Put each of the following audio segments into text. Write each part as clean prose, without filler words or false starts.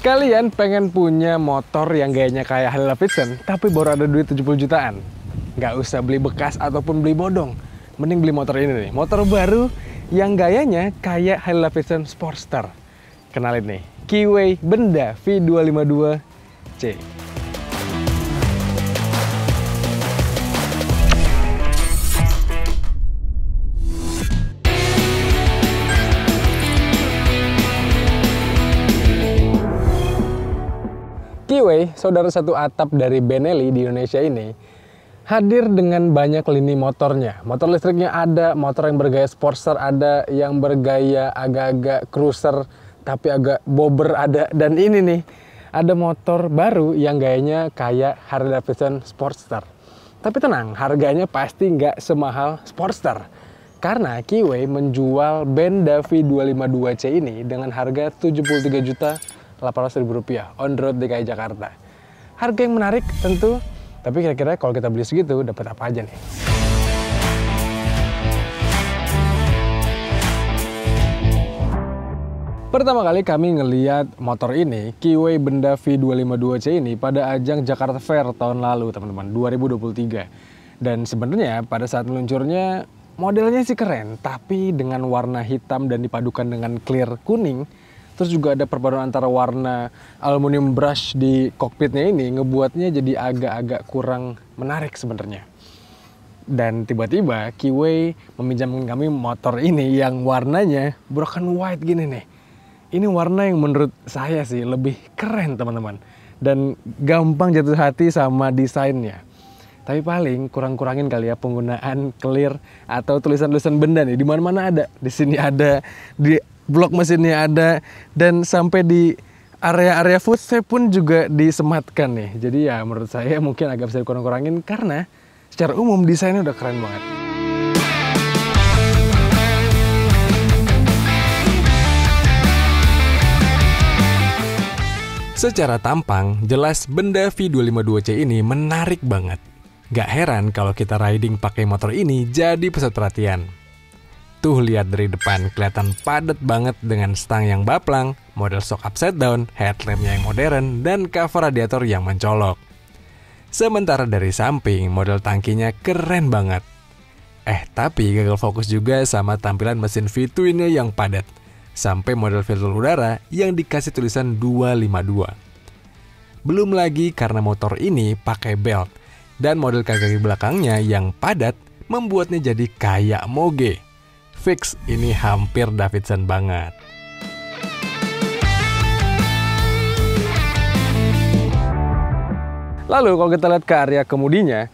Kalian pengen punya motor yang gayanya kayak Harley Davidson, tapi baru ada duit 70 jutaan? Nggak usah beli bekas ataupun beli bodong. Mending beli motor ini nih, motor baru yang gayanya kayak Harley Davidson Sportster. Kenalin nih, Keyway Benda V252C. Keyway, saudara satu atap dari Benelli di Indonesia ini, hadir dengan banyak lini motornya. Motor listriknya ada, motor yang bergaya Sportster ada, yang bergaya agak-agak cruiser, tapi agak bobber ada. Dan ini nih, ada motor baru yang gayanya kayak Harley Davidson Sportster. Tapi tenang, harganya pasti nggak semahal Sportster. Karena Keyway menjual Benda V252C ini dengan harga Rp73.800.000 on road DKI Jakarta. Harga yang menarik tentu, tapi kira-kira kalau kita beli segitu dapat apa aja nih? Pertama kali kami ngeliat motor ini, Keyway Benda V252C ini pada ajang Jakarta Fair tahun lalu, teman-teman, 2023. Dan sebenarnya pada saat meluncurnya modelnya sih keren, tapi dengan warna hitam dan dipadukan dengan clear kuning. Terus juga ada perpaduan antara warna aluminium brush di kokpitnya ini ngebuatnya jadi agak-agak kurang menarik sebenarnya. Dan tiba-tiba Keyway meminjamkan kami motor ini yang warnanya broken white gini nih. Ini warna yang menurut saya sih lebih keren, teman-teman. Dan gampang jatuh hati sama desainnya. Tapi paling kurang-kurangin kali ya penggunaan clear atau tulisan-tulisan benda nih. Di mana-mana ada. Di sini ada, di blok mesinnya ada, dan sampai di area-area footstep pun juga disematkan nih. Jadi ya menurut saya mungkin agak bisa dikurang-kurangin karena secara umum desainnya udah keren banget. Secara tampang, jelas Benda V252C ini menarik banget. Gak heran kalau kita riding pakai motor ini jadi pusat perhatian. Tuh lihat dari depan, kelihatan padat banget dengan stang yang baplang, model shock upside down, headlampnya yang modern, dan cover radiator yang mencolok. Sementara dari samping, model tangkinya keren banget. Tapi gagal fokus juga sama tampilan mesin V-twin-nya yang padat, sampai model filter udara yang dikasih tulisan 252. Belum lagi karena motor ini pakai belt, dan model kaki belakangnya yang padat membuatnya jadi kayak moge. Fix, ini hampir Davidson banget. Lalu kalau kita lihat ke area kemudinya,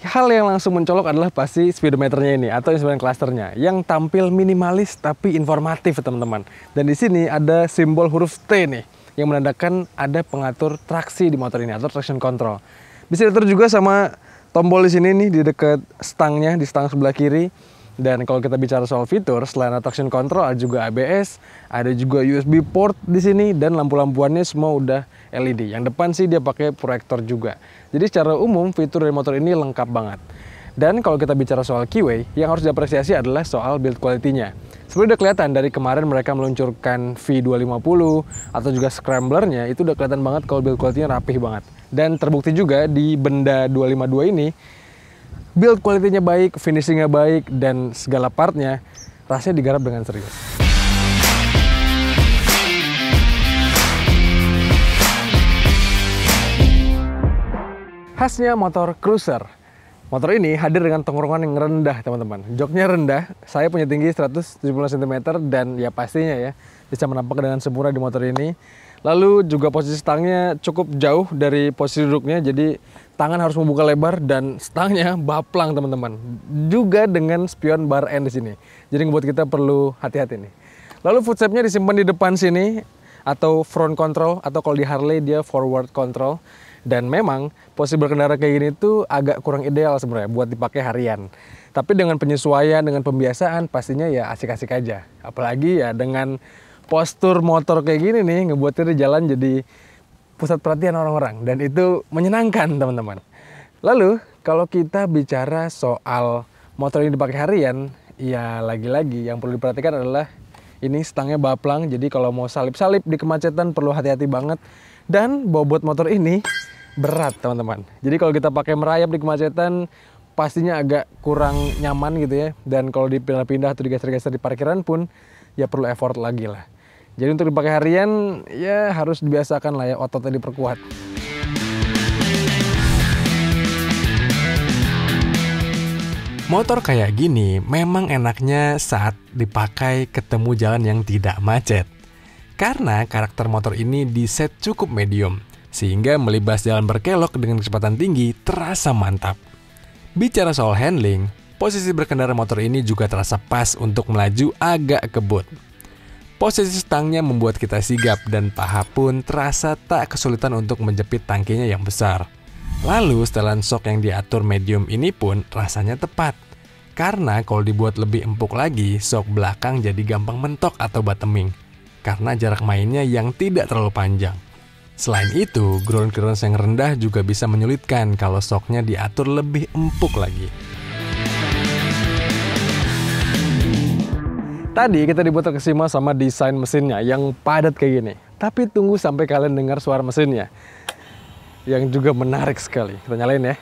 hal yang langsung mencolok adalah pasti speedometernya ini atau instrumen clusternya yang tampil minimalis tapi informatif, teman-teman. Dan di sini ada simbol huruf T nih yang menandakan ada pengatur traksi di motor ini atau traction control. Bisa diatur juga sama tombol di sini nih di dekat stangnya, di stang sebelah kiri. Dan kalau kita bicara soal fitur, selain traction control ada juga ABS, ada juga USB port di sini, dan lampu-lampuannya semua udah LED. Yang depan sih dia pakai proyektor juga. Jadi secara umum fitur dari motor ini lengkap banget. Dan kalau kita bicara soal Keyway, yang harus diapresiasi adalah soal build quality-nya. Sebenarnya udah kelihatan dari kemarin mereka meluncurkan V250 atau juga Scrambler-nya, itu udah kelihatan banget kalau build quality-nya rapih banget. Dan terbukti juga di Benda 252 ini, build quality-nya baik, finishing-nya baik, dan segala partnya rasanya digarap dengan serius. Khasnya motor cruiser. Motor ini hadir dengan tongkrongan yang rendah, teman-teman. Joknya rendah, saya punya tinggi 170 cm, dan ya pastinya ya bisa menampak dengan sempurna di motor ini. Lalu juga posisi stangnya cukup jauh dari posisi duduknya, jadi tangan harus membuka lebar dan stangnya baplang, teman-teman. Juga dengan spion bar end di sini. Jadi ngebuat kita perlu hati-hati nih. Lalu footstepnya disimpan di depan sini atau front control, atau kalau di Harley dia forward control. Dan memang posisi berkendara kayak gini tuh agak kurang ideal sebenarnya buat dipakai harian. Tapi dengan penyesuaian, dengan pembiasaan pastinya ya asik-asik aja. Apalagi ya dengan postur motor kayak gini nih ngebuatnya di jalan jadi pusat perhatian orang-orang, dan itu menyenangkan, teman-teman. Lalu kalau kita bicara soal motor ini dipakai harian, ya lagi-lagi yang perlu diperhatikan adalah Ini stangnya baplang, jadi kalau mau salip-salip di kemacetan perlu hati-hati banget. Dan bobot motor ini berat teman-teman. Jadi kalau kita pakai merayap di kemacetan pastinya agak kurang nyaman gitu ya. Dan kalau dipindah-pindah atau digeser-geser di parkiran pun ya perlu effort lagi lah. Jadi untuk dipakai harian ya harus dibiasakan lah ya, ototnya diperkuat. Motor kayak gini memang enaknya saat dipakai ketemu jalan yang tidak macet. Karena karakter motor ini diset cukup medium, sehingga melibas jalan berkelok dengan kecepatan tinggi terasa mantap. Bicara soal handling, posisi berkendara motor ini juga terasa pas untuk melaju agak kebut. Posisi stangnya membuat kita sigap dan paha pun terasa tak kesulitan untuk menjepit tangkinya yang besar. Lalu setelan sok yang diatur medium ini pun rasanya tepat. Karena kalau dibuat lebih empuk lagi, sok belakang jadi gampang mentok atau bottoming. Karena jarak mainnya yang tidak terlalu panjang. Selain itu, ground clearance yang rendah juga bisa menyulitkan kalau soknya diatur lebih empuk lagi. Tadi kita dibuat terkesima sama desain mesinnya yang padat kayak gini. Tapi tunggu sampai kalian dengar suara mesinnya. Yang juga menarik sekali. Kita nyalain ya.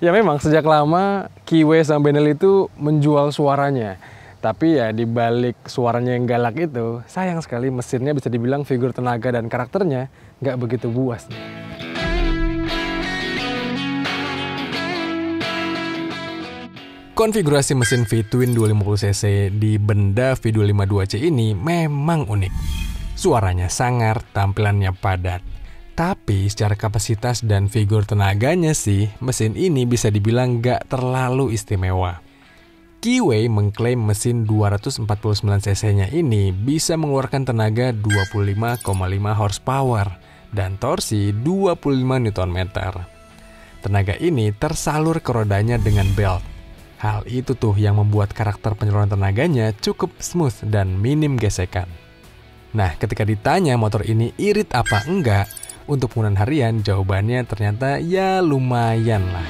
Ya memang sejak lama Kiwi sama Benelli itu menjual suaranya. Tapi ya di balik suaranya yang galak itu, sayang sekali mesinnya bisa dibilang figur tenaga dan karakternya nggak begitu buas nih. Konfigurasi mesin V-twin 250cc di benda V252C ini memang unik. Suaranya sangar, tampilannya padat. Tapi secara kapasitas dan figur tenaganya sih, mesin ini bisa dibilang gak terlalu istimewa. Kiwi mengklaim mesin 249cc-nya ini bisa mengeluarkan tenaga 25,5 horsepower dan torsi 25 Nm. Tenaga ini tersalur ke rodanya dengan belt. Hal itu tuh yang membuat karakter penyaluran tenaganya cukup smooth dan minim gesekan. Nah, ketika ditanya motor ini irit apa enggak, untuk penggunaan harian jawabannya ternyata ya lumayan lah.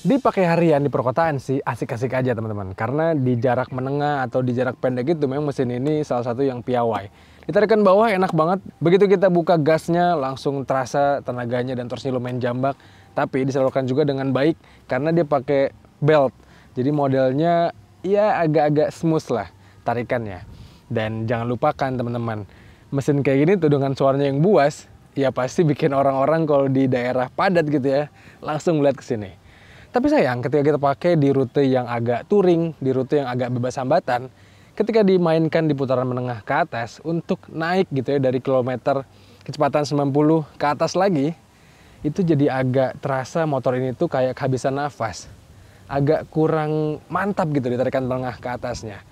Dipakai harian di perkotaan sih asik-asik aja teman-teman. Karena di jarak menengah atau di jarak pendek itu memang mesin ini salah satu yang piawai. Ditarikan bawah enak banget. Begitu kita buka gasnya langsung terasa tenaganya dan torsinya lumayan jambak. Tapi disalurkan juga dengan baik karena dia pakai belt. Jadi modelnya ya agak-agak smooth lah tarikannya. Dan jangan lupakan teman-teman, mesin kayak gini tuh dengan suaranya yang buas, ya pasti bikin orang-orang kalau di daerah padat gitu ya, langsung melihat ke sini. Tapi sayang ketika kita pakai di rute yang agak touring, di rute yang agak bebas hambatan, ketika dimainkan di putaran menengah ke atas untuk naik gitu ya dari kilometer kecepatan 90 ke atas lagi, itu jadi agak terasa motor ini tuh kayak kehabisan nafas. Agak kurang mantap gitu ditarikan menengah ke atasnya.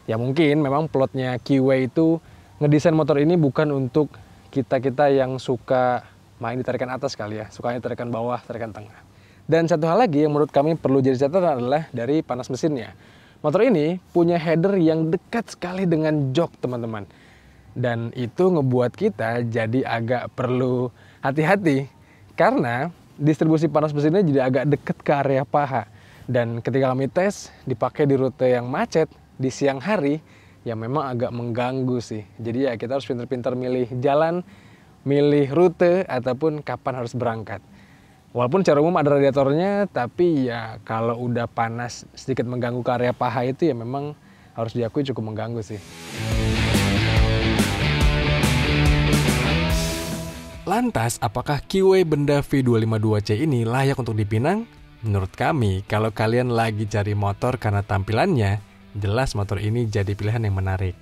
Ya mungkin memang plotnya Kiwi itu ngedesain motor ini bukan untuk kita-kita yang suka main di tarikan atas kali ya. Sukanya tarikan bawah, tarikan tengah. Dan satu hal lagi yang menurut kami perlu jadi catatan adalah dari panas mesinnya. Motor ini punya header yang dekat sekali dengan jok teman-teman. Dan itu ngebuat kita jadi agak perlu hati-hati. Karena distribusi panas mesinnya jadi agak dekat ke area paha. Dan ketika kami tes, dipakai di rute yang macet, di siang hari, ya memang agak mengganggu sih. Jadi ya kita harus pintar-pintar milih jalan, milih rute, ataupun kapan harus berangkat. Walaupun secara umum ada radiatornya, tapi ya kalau udah panas sedikit mengganggu ke area paha itu ya memang harus diakui cukup mengganggu sih. Lantas, apakah Kiwi benda V252C ini layak untuk dipinang? Menurut kami, kalau kalian lagi cari motor karena tampilannya, jelas motor ini jadi pilihan yang menarik.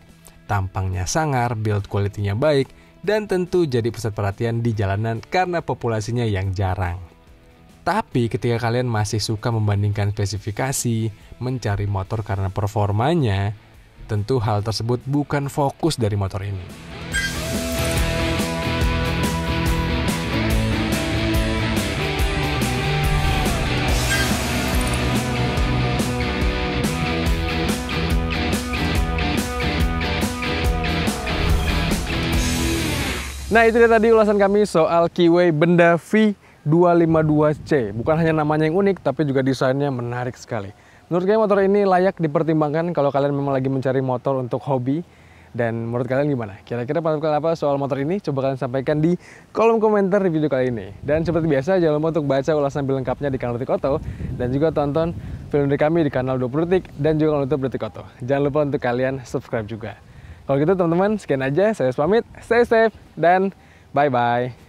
Tampangnya sangar, build quality-nya baik, dan tentu jadi pusat perhatian di jalanan karena populasinya yang jarang. Tapi ketika kalian masih suka membandingkan spesifikasi, mencari motor karena performanya, tentu hal tersebut bukan fokus dari motor ini. Nah, itu dia tadi ulasan kami soal Kiway Benda V252C. Bukan hanya namanya yang unik, tapi juga desainnya menarik sekali. Menurut kalian motor ini layak dipertimbangkan kalau kalian memang lagi mencari motor untuk hobi? Dan menurut kalian gimana? Kira-kira pendapat kalian apa soal motor ini? Coba kalian sampaikan di kolom komentar di video kali ini. Dan seperti biasa, jangan lupa untuk baca ulasan lebih lengkapnya di kanal Detik Oto. Dan juga tonton film dari kami di kanal 20 Detik dan juga kanal YouTube Detik Oto. Jangan lupa untuk kalian subscribe juga. Kalau gitu teman-teman, sekian aja. Saya pamit, stay safe, dan bye-bye.